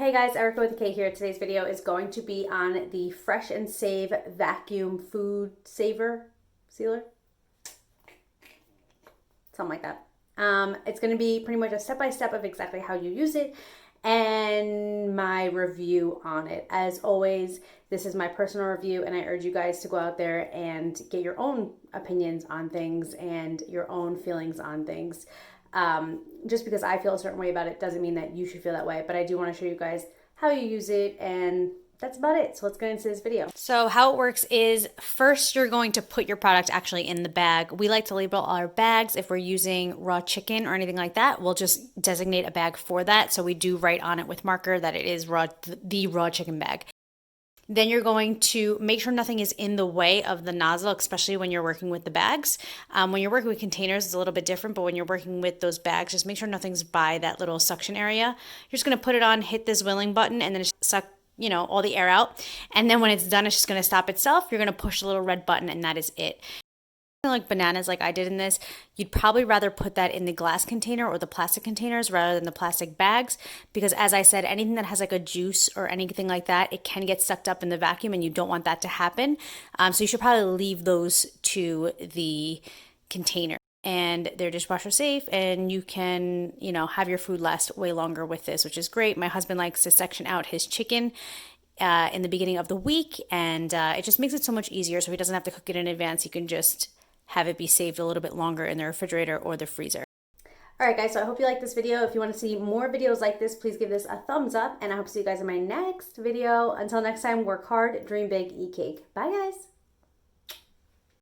Hey guys, Erica with the K here. Today's video is going to be on the Fresh and Save Vacuum Food Sealer, something like that. It's going to be pretty much a step-by-step of exactly how you use it and my review on it. As always, this is my personal review, and I urge you guys to go out there and get your own opinions on things and your own feelings on things. Just because I feel a certain way about it doesn't mean that you should feel that way, but I do want to show you guys how you use it, and that's about it. So let's get into this video. So how it works is, first you're going to put your product actually in the bag. We like to label our bags. If we're using raw chicken or anything like that, we'll just designate a bag for that. So we do write on it with marker that it is the raw chicken bag. Then you're going to make sure nothing is in the way of the nozzle, especially when you're working with the bags. When you're working with containers, it's a little bit different, but when you're working with those bags, just make sure nothing's by that little suction area. You're just going to put it on, hit the Zwilling button, and then it's suck, all the air out. And then when it's done, it's just going to stop itself. You're going to push the little red button, and that is it. Like bananas like I did in this, you'd probably rather put that in the glass container or the plastic containers rather than the plastic bags, because as I said, anything that has like a juice or anything like that, it can get sucked up in the vacuum, and you don't want that to happen. So you should probably leave those to the container, and they're dishwasher safe, and you can have your food last way longer with this, which is great. My husband likes to section out his chicken in the beginning of the week, and it just makes it so much easier, so he doesn't have to cook it in advance. He can just have it be saved a little bit longer in the refrigerator or the freezer. All right, guys, so I hope you like this video. If you want to see more videos like this, please give this a thumbs up, and I hope to see you guys in my next video. Until next time, work hard, dream big, eat cake. Bye, guys.